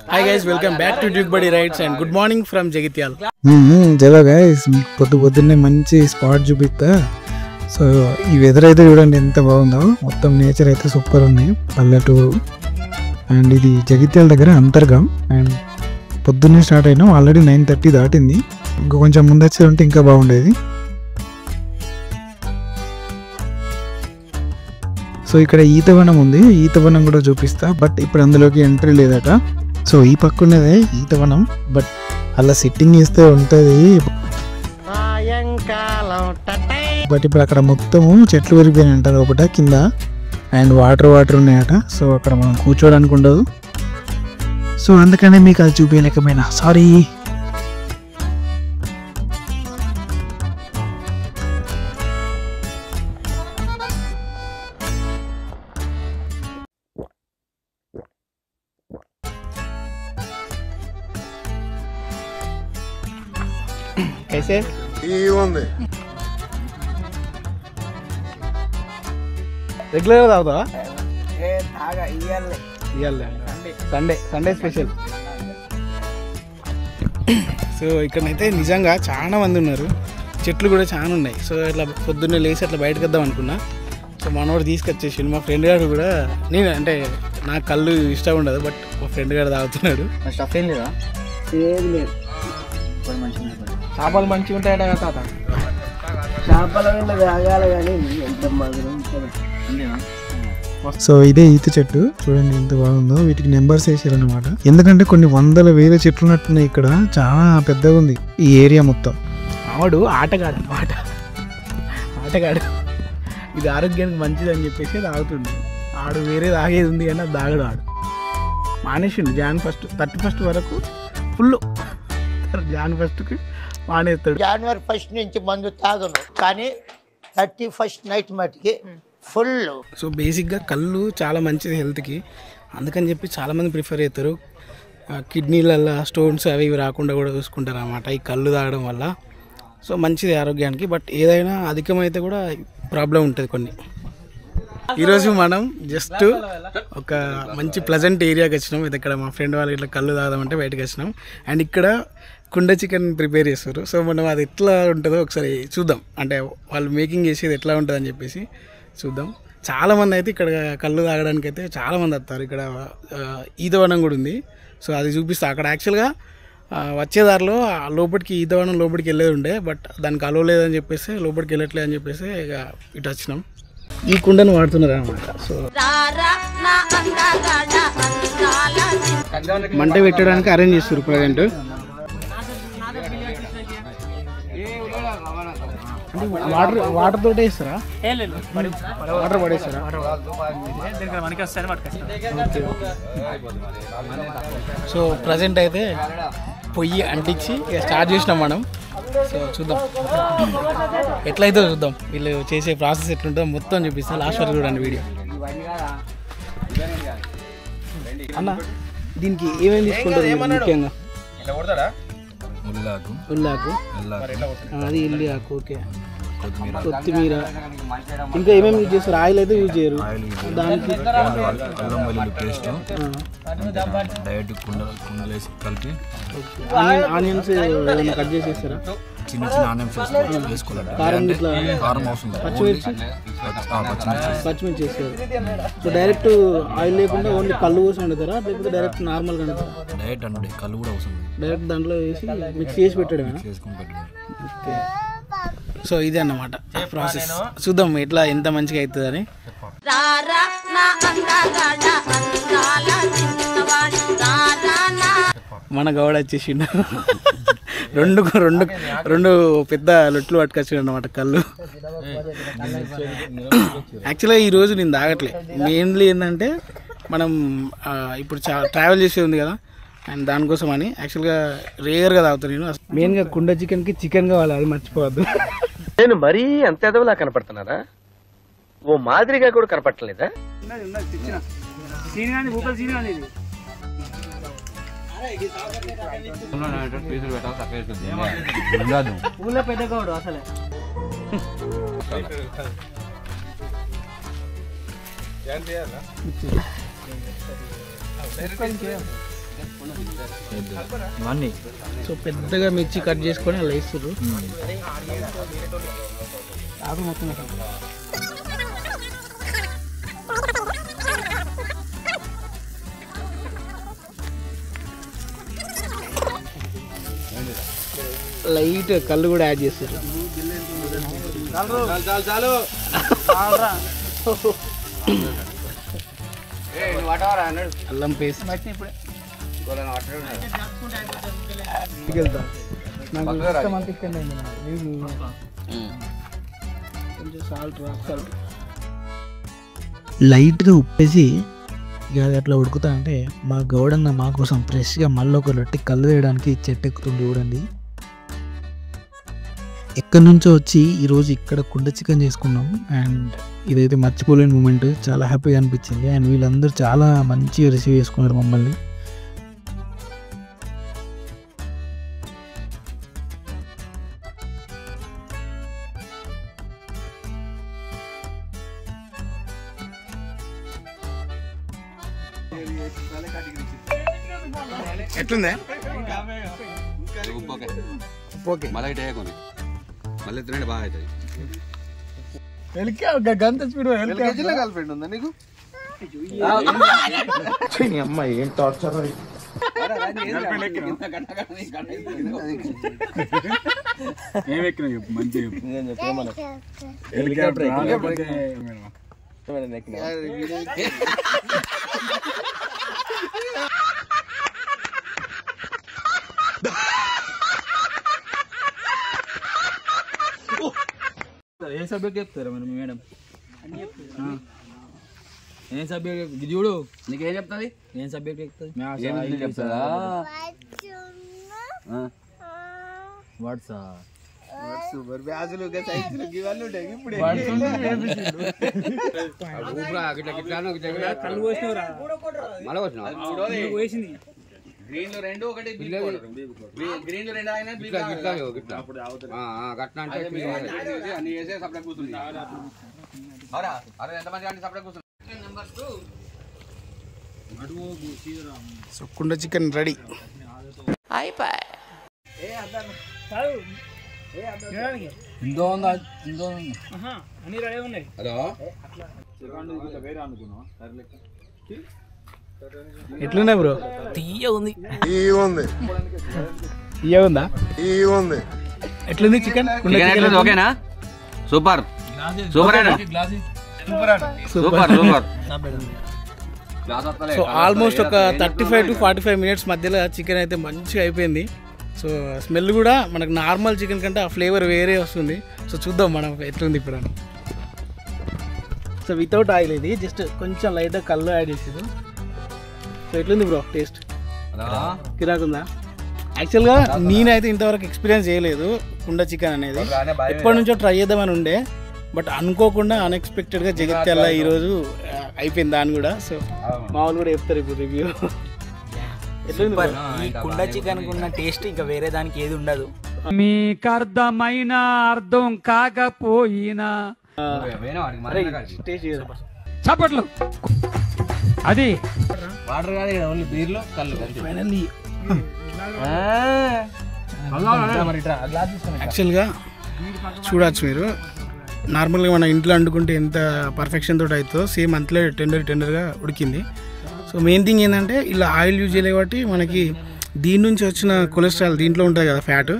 Hi guys, welcome back to Duke Buddy Rides and good morning from Jagityal. చలో guys పొద్దున్నే మంచి spot చూపిస్తా. So ఈ weather అయితే చూడండి ఎంత బాగుందో, మొత్తం నేచర్ అయితే సూపర్ ఉంది, పల్లెటూరు. అండ్ ఇది జగిత్యాల దగ్గర అంతర్గం. అండ్ పొద్దున్నే స్టార్ట్ అయినాం, ఆల్రెడీ 9:30 దాటింది. ఇంకా కొంచెం ముందు వచ్చి ఉంటే ఇంకా బాగుండేది. సో ఇక్కడ ఈతవనం ఉంది, ఈతవనం కూడా చూపిస్తా. బట్ ఇప్పుడు అందులోకి ఎంట్రీ లేదట. సో ఈ పక్క ఉన్నదే ఈతవనం, బట్ అలా సిట్టింగ్ ఇస్తే ఉంటుంది. బట్ ఇప్పుడు అక్కడ మొత్తము చెట్లు విరిగిపోయినాయి అంటారు ఒకట కింద, అండ్ వాటర్ ఉన్నాయట. సో అక్కడ మనం కూర్చోడానికి ఉండదు. సో అందుకనే మీకు అది చూపించలేకపోయినా, సారీ. कैसे రెగ్యులర్ తాగుతావా? Sunday special. సో ఇక్కడైతే నిజంగా చాలా మంది ఉన్నారు, చెట్లు కూడా చాలా ఉన్నాయి. సో ఇట్లా పొద్దున్నే లేచి అట్లా బయటకు వద్దాం అనుకున్నా. సో మనోడు తీసుకొచ్చేసిండు. మా ఫ్రెండ్ గారు కూడా, నేను అంటే నాకు కళ్ళు ఇష్టం ఉండదు, బట్ మా ఫ్రెండ్ గారు తాగుతున్నాడు. స్టఫ్ ఏం లేదా? ఏది లేదు. చేపలు మంచిగా ఉంటాయట కదా తాత? చేపల తాగాలి కానీ ఎంత మధురం. సో ఇదే ఈత చెట్టు చూడండి ఎంత బాగుందో. వీటికి నెంబర్స్ వేసారు అనమాట, ఎందుకంటే కొన్ని వందల వేల చెట్లు ఉన్నట్టున్నాయి. ఇక్కడ చాలా పెద్దగా ఉంది ఈ ఏరియా మొత్తం. ఆవాడు ఆటగాడు అనమాట, ఆటగాడు. ఇది ఆరోగ్యానికి మంచిది అని చెప్పేసి తాగుతుండు. ఆడు వేరే తాగేది ఉంది కానీ అది తాగడు. ఆడు మానేసిండు. Jan 1, 31 వరకు ఫుల్. Jan 1కి మానేస్తాడు. January 1 నుంచి మందు తాగను, కానీ 31st నైట్ మటుకి ఫుల్. సో బేసిక్గా కళ్ళు చాలా మంచిది హెల్త్కి, అందుకని చెప్పి చాలామంది ప్రిఫర్ చేస్తారు. కిడ్నీలలో స్టోన్స్ అవి ఇవి రాకుండా కూడా చూసుకుంటారు అన్నమాట ఈ కళ్ళు తాగడం వల్ల. సో మంచిది ఆరోగ్యానికి. బట్ ఏదైనా అధికమైతే కూడా ప్రాబ్లం ఉంటుంది కొన్ని. ఈరోజు మనం జస్ట్ ఒక మంచి ప్లజెంట్ ఏరియాకి వచ్చినాం. ఇది ఇక్కడ మా ఫ్రెండ్ వాళ్ళు ఇట్లా కళ్ళు తాగదామంటే బయటకు వచ్చినాం. అండ్ ఇక్కడ కుండ చికెన్ ప్రిపేర్ చేస్తారు. సో మనం అది ఎట్లా ఉంటుందో ఒకసారి చూద్దాం, అంటే వాళ్ళు మేకింగ్ చేసేది ఎట్లా ఉంటుందని చెప్పేసి చూద్దాం. చాలామంది అయితే ఇక్కడ కళ్ళు తాగడానికి అయితే చాలామంది వస్తారు. ఇక్కడ ఈతవనం కూడా ఉంది. సో అది చూపిస్తా. అక్కడ యాక్చువల్గా వచ్చేదారిలో లోపలికి ఈతవనం లోపలికి వెళ్ళేది ఉండే, బట్ దానికి అలో లేదని చెప్పేసి లోపలికి వెళ్ళట్లేదు అని చెప్పేసి ఇక ఇటు వచ్చినాం. ఈ కుండను వాడుతున్నారు అన్నమాట. సో మంట పెట్టడానికి అరేంజ్ చేస్తారు ప్రజెంట్. వాటర్ తోటే ఇస్తారా? వాటర్ పడేస్తారా? సో ప్రజెంట్ అయితే పొయ్యి అంటించి స్టార్ట్ చేసినాం మనం. సో చూద్దాం ఎట్లయితే చూద్దాం, వీళ్ళు చేసే ప్రాసెస్ ఎట్లుంటుందో మొత్తం చూపిస్తాను. లాస్ట్ వరకు చూడండి వీడియో. అన్న దీనికి ఏమేమి తీసుకుంటారు ముఖ్యంగా? ఉల్లాకు, అది ఇల్లి ఆకు, ఓకే, కొత్తిమీర, ఇంకా ఏమేమి యూజ్ చేస్తారు? ఆయిల్ అయితే యూజ్ చేయరు దానికి. ఆనియన్స్ ఏమైనా కట్ చేసేస్తారా? చిన్న చిన్న ఆనియన్స్ వేసుకోవాలి. కారం అవసరం. పచ్చిమిర్చి వేస్తారు. సో డైరెక్ట్ ఆయిల్ లేకుండా ఓన్లీ కళ్ళు కోసం వండుతారా, లేకపోతే డైరెక్ట్ నార్మల్గా వండుతారా? డైరెక్ట్ అంటే కళ్ళు కూడా అవసరం. డైరెక్ట్ దాంట్లో వేసి మిక్స్ చేసి పెట్టడమేనా? ఓకే. సో ఇదే అన్నమాట ప్రాసెస్. చూద్దాం ఎట్లా ఎంత మంచిగా అవుతుందని. మన గౌడ వచ్చేసిండు. రెండు పెద్ద లొట్లు పట్టుకొచ్చిండు అన్నమాట కళ్ళు. యాక్చువల్గా ఈరోజు నేను తాగట్లే. మెయిన్లీ ఏంటంటే మనం ఇప్పుడు ట్రావెల్ చేసేది ఉంది కదా, అండ్ దానికోసం అని యాక్చువల్గా రేర్గా తాగుతాను నేను. మెయిన్గా కుండ చికెన్కి చికెన్ కావాలి, అది మర్చిపోవద్దు. నేను మరీ అంత ఎదవలా కనపడుతున్నారా? ఓ మాదిరిగా కూడా కనపడలేదా? పెద్దగౌడు అసలే ఇవన్నీ సో పెద్దగా మిర్చి కట్ చేసుకొని అలా వేస్తారు. ఆకు మొత్తం లైట్ కళ్ళు కూడా యాడ్ చేస్తారు. అల్లం పేస్ట్ కొంచెం సాల్ట్ సాల్ట్ లైట్గా ఉప్పేసి ఇక అది అట్లా ఉడుకుతా అంటే మా గౌడన్న మా కోసం ఫ్రెష్గా మళ్ళీ ఒక రొట్టె కళ్ళు వేయడానికి చెట్టు ఎక్కుతుంది చూడండి. ఎక్కడి నుంచో వచ్చి ఈరోజు ఇక్కడ కుండ చికెన్ చేసుకున్నాం. అండ్ ఇదైతే మర్చిపోలేని మూమెంట్, చాలా హ్యాపీగా అనిపించింది. అండ్ వీళ్ళందరూ చాలా మంచిగా రిసీవ్ చేసుకున్నారు మమ్మల్ని. ఎట్లుందే? ఓకే మళ్ళీ ఇటు వేయకొని మళ్ళీ తినండి బాగా అవుతుంది. గంత స్పీడ్ గర్ల్ఫ్రెండ్ ఉందా నీకు? అమ్మాయి ఏం టార్చర్. ఏ సబ్జెక్ట్ చెప్తారా మరి మేడం? ఏం సబ్జెక్ట్ ఇది చూడు, నీకేం చెప్తుంది? ఏం సబ్జెక్ట్ చెప్తుంది? చెప్తుందా? వాట్సా సూపర్ బ్యాజులు ఇవన్నీ ఉంటాయి. ఇప్పుడు కళ్ళు పోసినవరా? మళ్ళీ పోసింది. గ్రీన్లు రెండు ఒకటి గ్రీన్లు రెండు ఆయన గట్లా అంటే అన్ని వేసే సపరేట్ కూర్చుంది. ఎంతమంది అంటే సపరేట్ కూర్చుంది. సో కుండ చికెన్ రెడీ. ఎంతో ఉందా? ఎంతో అన్ని రెడీ ఉన్నాయి. అదో ఎట్లున్నాయి బ్రో? తీయ ఉంది. తీయ ఉందా? ఎట్లుంది చికెన్? ఓకేనా? Super super super super. So almost ఒక 35 to 45 minutes మధ్యలో చికెన్ అయితే మంచిగా అయిపోయింది. సో స్మెల్ కూడా మనకు నార్మల్ చికెన్ కంటే ఆ ఫ్లేవర్ వేరే వస్తుంది. సో చూద్దాం మనం ఎట్లుంది ఇప్పుడు అని. సో వితౌట్ ఆయిల్ ఇది, జస్ట్ కొంచెం లైట్గా కళ్ళు యాడ్ చేసారు. సో ఎట్లుంది బ్రో టేస్ట్? కిరాకుందా? యాక్చువల్గా నేనైతే ఇంతవరకు ఎక్స్పీరియన్స్ చేయలేదు కుండ చికెన్ అనేది. ఎప్పటి నుంచో ట్రై చేద్దామని ఉండే, బట్ అనుకోకుండా అన్ఎక్స్పెక్టెడ్గా జగిత్యాల ఈరోజు అయిపోయింది దాని కూడా. సో మా వాళ్ళు కూడా చెప్తారు ఇప్పుడు రివ్యూ. ఈ కుండ చికెన్ ఉన్న టేస్ట్ ఇంకా వేరే దానికి ఏది ఉండదు. మీకు అర్థమైన అర్థం కాకపోయినా చప్పట్లు. అది వాటర్ కాదు కదా, ఓన్లీ బీర్లో కళ్ళు. ఫైనల్లీ యాక్చువల్గా చూడవచ్చు మీరు, నార్మల్గా మన ఇంట్లో వండుకుంటే ఎంత పర్ఫెక్షన్ తోటి అవుతుందో సేమ్ అంతలో టెండర్గా ఉడికింది. సో మెయిన్ థింగ్ ఏంటంటే ఇలా ఆయిల్ యూజ్ చేయలే కాబట్టి మనకి దీని నుంచి వచ్చిన కొలెస్ట్రాల్ దీంట్లో ఉంటుంది కదా, ఫ్యాట్.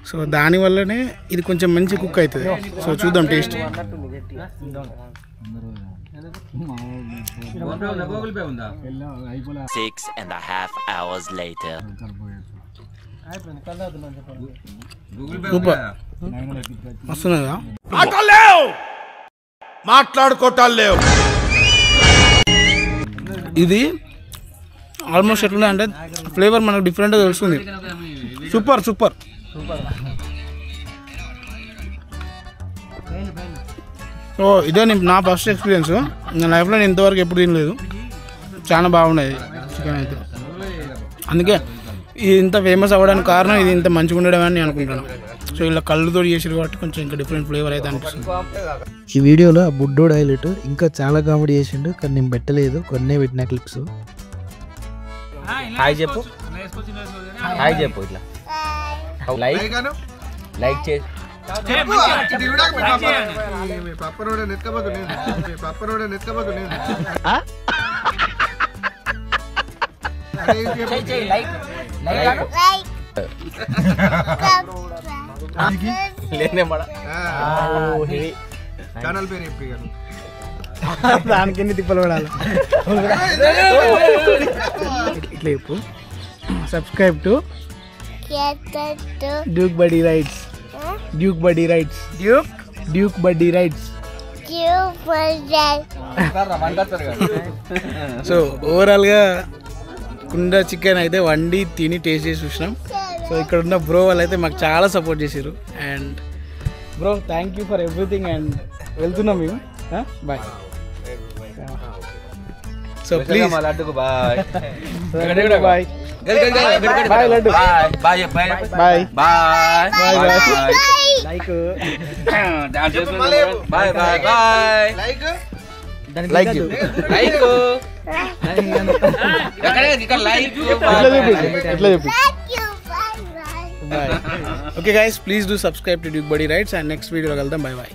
సో దానివల్లనే ఇది కొంచెం మంచి కుక్ అవుతుంది. సో చూద్దాం టేస్ట్. 6.5 hours later. సూపర్ వస్తున్నదా? మాట్లాడుకోవటాలు లేవు. ఇది ఆల్మోస్ట్ ఎట్లా అంటే ఫ్లేవర్ మనకు డిఫరెంట్గా తెలుస్తుంది. Super super. సో ఇదే నా ఫస్ట్ ఎక్స్పీరియన్స్. నా లైఫ్లో నేను ఇంతవరకు ఎప్పుడు తినలేదు. చాలా బాగుండేది చికెన్ అయితే. అందుకే ఇది ఇంత ఫేమస్ అవ్వడానికి కారణం ఇది ఇంత మంచిగా ఉండడం అని నేను అనుకుంటున్నాను. సో ఇలా కళ్ళుతో చేసారు కాబట్టి కొంచెం ఇంకా డిఫరెంట్ ఫ్లేవర్ అయితే అనిపిస్తుంది. ఈ వీడియోలో ఆ బుడ్డోడు హైలైట్. ఇంకా చాలా కామెడీ చేసిండు, కానీ నేను పెట్టలేదు, కొన్నే పెట్టిన క్లిప్స్. హాయ్ చెప్పు హాయ్ చెప్పు ఇట్లా లైక్ చేసి ఛానల్ పేరు చెప్పి దానికి ఎన్ని తిప్పలు పడాలి ఇట్లా చెప్పు subscribe to duke buddy rides Duke buddy rides Duke buddy rides so ఓవరాల్గా కుండ చికెన్ అయితే వండి తిని టేస్ట్ చేసి చూసినాం. సో ఇక్కడ ఉన్న బ్రో వాళ్ళు అయితే మాకు చాలా సపోర్ట్ చేశారు. And bro thank you for everything. And వెళ్తున్నాం మేము. Bye. So please bye bye bye laddu bye bye bye bye like bye bye bye like like ఇక్కడ లైక్ ఎట్లా చెప్పి okay guys please do subscribe to duke buddy rides. And next వీడియోలో కలుద్దాం. Bye bye.